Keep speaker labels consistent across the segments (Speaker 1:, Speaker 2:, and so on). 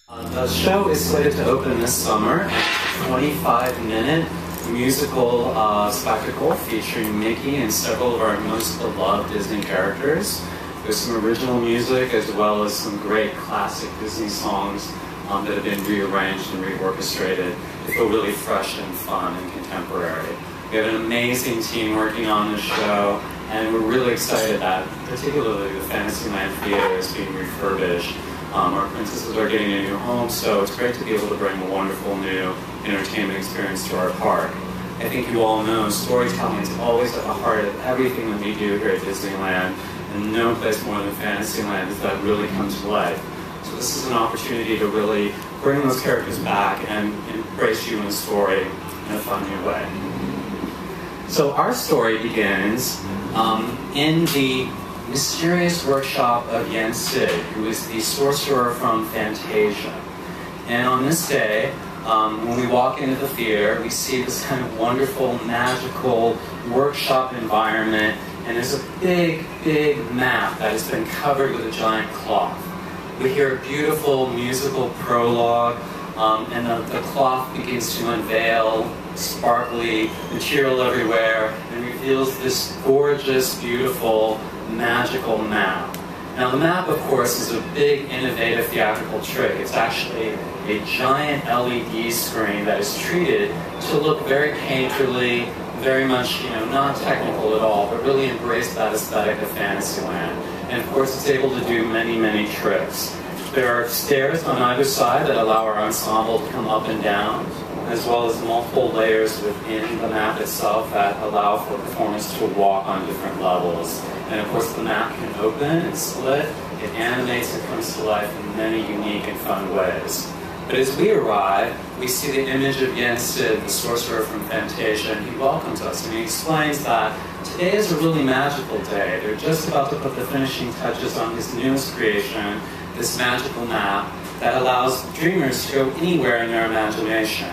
Speaker 1: The show is slated to open this summer. A 25-minute musical spectacle featuring Mickey and several of our most beloved Disney characters. There's some original music as well as some great classic Disney songs that have been rearranged and reorchestrated to feel really fresh and fun and contemporary. We have an amazing team working on this show, and we're really excited that particularly the Fantasyland Theatre is being refurbished. Our princesses are getting a new home, so it's great to be able to bring a wonderful new entertainment experience to our park. I think you all know storytelling is always at the heart of everything that we do here at Disneyland, and no place more than Fantasyland does that really come to life. So this is an opportunity to really bring those characters back and embrace you in the story in a fun new way. So our story begins in the mysterious workshop of Yen Sid, who is the sorcerer from Fantasia. And on this day, when we walk into the theater, we see this kind of wonderful, magical workshop environment, and there's a big, big map that has been covered with a giant cloth. We hear a beautiful musical prologue, and the cloth begins to unveil sparkly material everywhere, and reveals this gorgeous, beautiful, magical map. Now the map, of course, is a big, innovative theatrical trick. It's actually a giant LED screen that is treated to look very painterly, very much, not technical at all, but really embrace that aesthetic of Fantasyland. And of course, it's able to do many, many tricks. There are stairs on either side that allow our ensemble to come up and down, as well as multiple layers within the map itself that allow for performers to walk on different levels. And of course, the map can open and split, it animates and comes to life in many unique and fun ways. But as we arrive, we see the image of Yen Sid, the sorcerer from Fantasia, and he welcomes us, and he explains that today is a really magical day. They're just about to put the finishing touches on his newest creation, this magical map that allows dreamers to go anywhere in their imagination.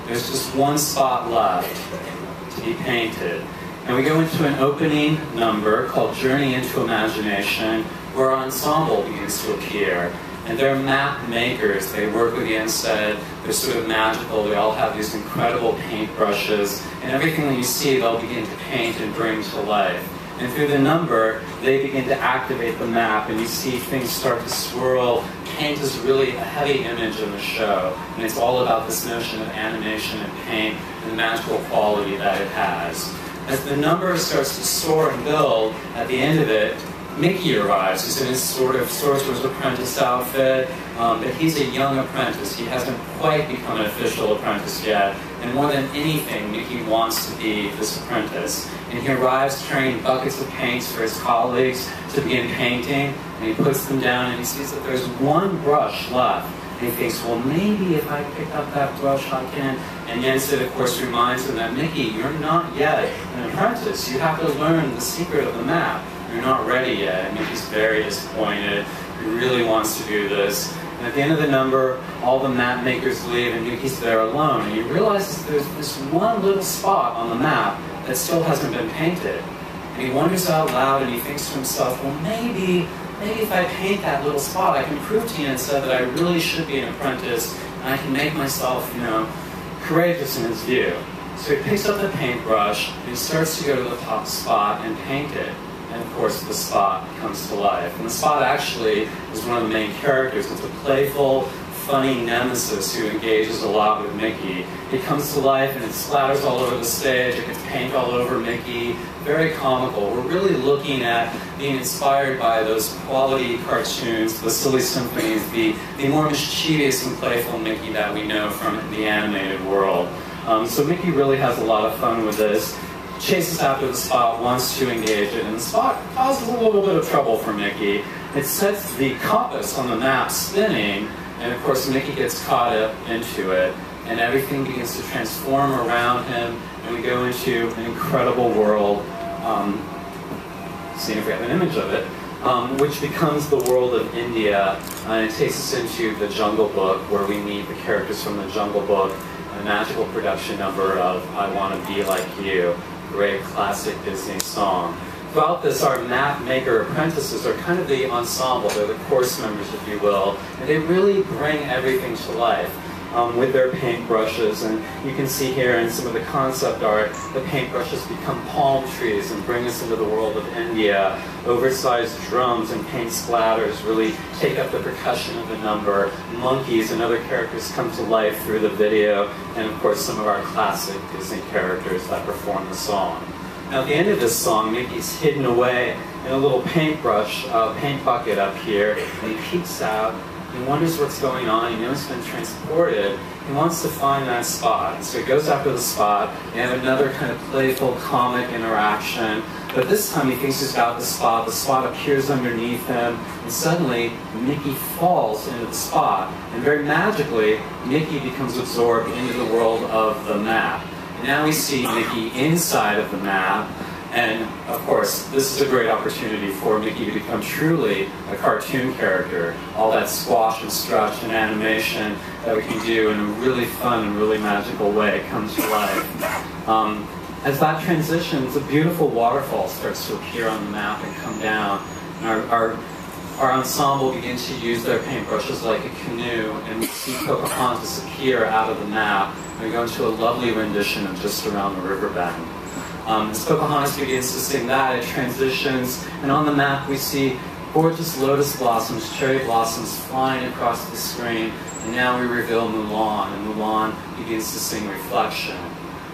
Speaker 1: There's just one spot left to be painted. And we go into an opening number called Journey into Imagination, where our ensemble begins to appear. And they're map makers. They work with Yen Sid. They're sort of magical. They all have these incredible paint brushes. And everything that you see, they'll begin to paint and bring to life. And through the number, they begin to activate the map, and you see things start to swirl. Paint is really a heavy image in the show, and it's all about this notion of animation and paint and the magical quality that it has. As the number starts to soar and build, at the end of it, Mickey arrives. He's in his sort of sorcerer's apprentice outfit, but he's a young apprentice. He hasn't quite become an official apprentice yet, and more than anything, Mickey wants to be this apprentice. And he arrives carrying buckets of paints for his colleagues to begin painting, and he puts them down, and he sees that there's one brush left. And he thinks, well, maybe if I pick up that brush, I can. And Yen Sid, of course, reminds him that, Mickey, you're not yet an apprentice. You have to learn the secret of the map. You're not ready yet. And Mickey's very disappointed. He really wants to do this. And at the end of the number, all the map makers leave, and Mickey's there alone. And he realizes there's this one little spot on the map that still hasn't been painted. And he wonders out loud, and he thinks to himself, well, maybe if I paint that little spot, I can prove to Yen Sid that I really should be an apprentice, and I can make myself, courageous in his view. So he picks up the paintbrush, and he starts to go to the top spot and paint it. And of course, the spot comes to life. And the spot actually is one of the main characters. It's a playful, funny nemesis who engages a lot with Mickey. It comes to life and it splatters all over the stage. It gets paint all over Mickey. Very comical. We're really looking at being inspired by those quality cartoons, the silly symphonies, the more mischievous and playful Mickey that we know from the animated world. So Mickey really has a lot of fun with this. Chases after the spot, wants to engage it, and the spot causes a little bit of trouble for Mickey. It sets the compass on the map spinning, and of course Mickey gets caught up into it, and everything begins to transform around him, and we go into an incredible world, seeing if we have an image of it, which becomes the world of India, and it takes us into the Jungle Book, where we meet the characters from the Jungle Book, a magical production number of I Want to Be Like You, great classic Disney song. throughout this, our map maker apprentices are kind of the ensemble. They're the course members, if you will, and they really bring everything to life with their paintbrushes. And you can see here in some of the concept art, the paintbrushes become palm trees and bring us into the world of India. Oversized drums and paint splatters really take up the percussion of the number. Monkeys and other characters come to life through the video, and of course some of our classic Disney characters that perform the song. Now at the end of this song, Mickey's hidden away in a little paintbrush, paint bucket up here, and he peeks out. He wonders what's going on. He knows he's been transported. He wants to find that spot. So he goes after the spot. They have another kind of playful, comic interaction. But this time he thinks he's got the spot. The spot appears underneath him. And suddenly, Mickey falls into the spot. And very magically, Mickey becomes absorbed into the world of the map. And now we see Mickey inside of the map. And of course, this is a great opportunity for Mickey to become truly a cartoon character. All that squash and stretch and animation that we can do in a really fun and really magical way comes to life. As that transitions, a beautiful waterfall starts to appear on the map and come down. And our ensemble begins to use their paintbrushes like a canoe, and we see Pocahontas appear out of the map. And we go into a lovely rendition of Just Around the River Bend. As Pocahontas begins to sing that, it transitions, and on the map we see gorgeous lotus blossoms, cherry blossoms flying across the screen, and now we reveal Mulan, and Mulan begins to sing Reflection.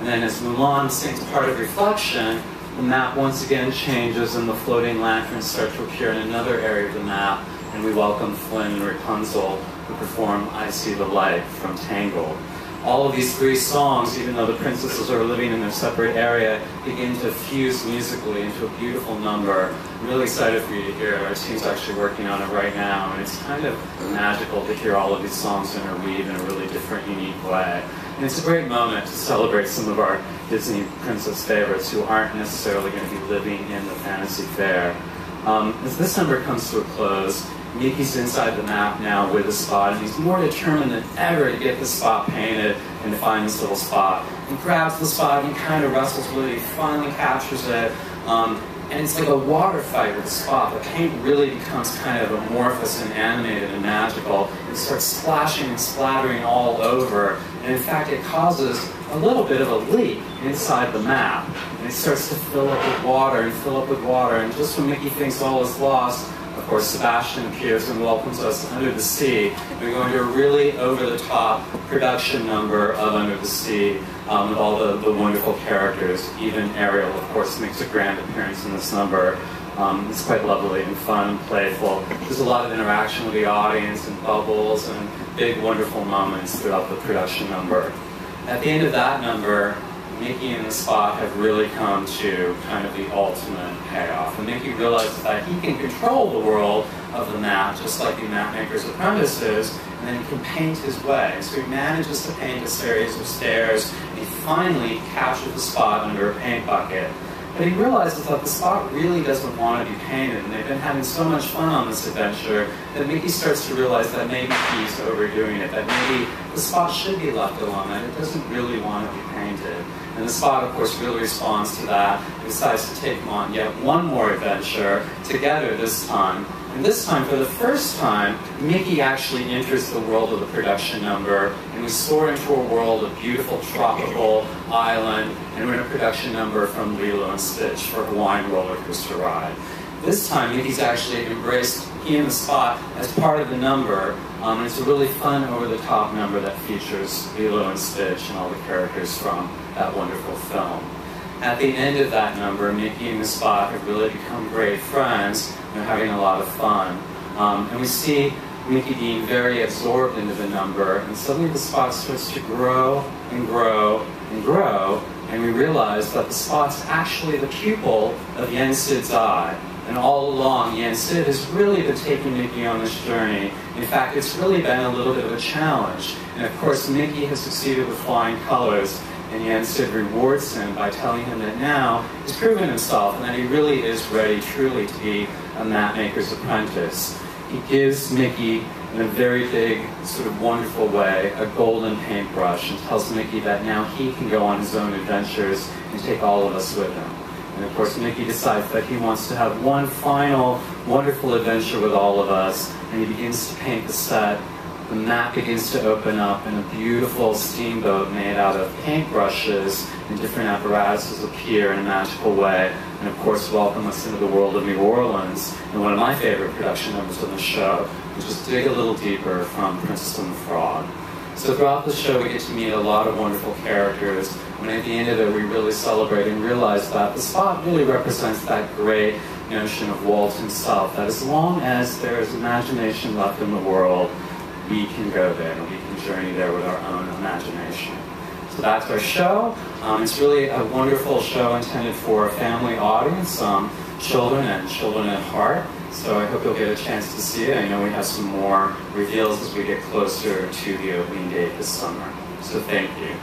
Speaker 1: And then as Mulan sings part of Reflection, the map once again changes and the floating lanterns start to appear in another area of the map, and we welcome Flynn and Rapunzel, who perform I See the Light from Tangled. All of these three songs, even though the princesses are living in their separate area, begin to fuse musically into a beautiful number. I'm really excited for you to hear it. Our team's actually working on it right now, and it's kind of magical to hear all of these songs interweave in a really different, unique way. And it's a great moment to celebrate some of our Disney princess favorites who aren't necessarily going to be living in the Fantasy Faire. As this number comes to a close, Mickey's inside the map now with the spot, and he's more determined than ever to get the spot painted and to find this little spot. He grabs the spot and he kind of wrestles with it. He finally captures it, and it's like a water fight with the spot. The paint really becomes kind of amorphous and animated and magical. It starts splashing and splattering all over, and in fact it causes a little bit of a leak inside the map. And it starts to fill up with water and fill up with water, and just when Mickey thinks all is lost, of course, Sebastian appears and welcomes us Under the Sea. We're going to a really over-the-top production number of Under the Sea with all the wonderful characters. Even Ariel, of course, makes a grand appearance in this number. It's quite lovely and fun and playful. There's a lot of interaction with the audience and bubbles and big, wonderful moments throughout the production number. At the end of that number, Mickey and the spot have really come to kind of the ultimate payoff. And Mickey realizes that he can control the world of the map, just like the map maker's apprentice is, and then he can paint his way. So he manages to paint a series of stairs, and he finally captures the spot under a paint bucket. But he realizes that the spot really doesn't want to be painted, and they've been having so much fun on this adventure that Mickey starts to realize that maybe he's overdoing it, that maybe the spot should be left alone, that it doesn't really want to be painted. And the spot, of course, really responds to that and decides to take him on yet one more adventure together this time. And this time, for the first time, Mickey actually enters the world of the production number, and we soar into a world of beautiful tropical island, and we're in a production number from Lilo and Stitch for a Hawaiian roller coaster ride. This time, Mickey's actually embraced he and the spot as part of the number, and it's a really fun, over-the-top number that features Lilo and Stitch and all the characters from that wonderful film. At the end of that number, Mickey and the spot have really become great friends, and they're having a lot of fun. And we see Mickey being very absorbed into the number, and suddenly the spot starts to grow and grow and grow, and we realize that the spot's actually the pupil of Yen Sid's eye. And all along, Yen Sid has really been taking Mickey on this journey. In fact, it's really been a little bit of a challenge. And of course, Mickey has succeeded with flying colors, and Yen Sid rewards him by telling him that now he's proven himself and that he really is ready truly to be a map maker's apprentice. He gives Mickey, in a very big, sort of wonderful way, a golden paintbrush and tells Mickey that now he can go on his own adventures and take all of us with him. And of course, Mickey decides that he wants to have one final wonderful adventure with all of us, and he begins to paint the set. The map begins to open up, and a beautiful steamboat made out of paintbrushes and different apparatuses appear in a magical way, and of course welcome us into the world of New Orleans, and one of my favorite production numbers on the show, which is Dig a Little Deeper from Princess and the Frog. So throughout the show we get to meet a lot of wonderful characters, and at the end of it we really celebrate and realize that the spot really represents that great notion of Walt himself, that as long as there is imagination left in the world, we can go there, and we can journey there with our own imagination. So that's our show. It's really a wonderful show intended for a family audience, children and children at heart. So I hope you'll get a chance to see it. I know we have some more reveals as we get closer to the opening date this summer. So thank you.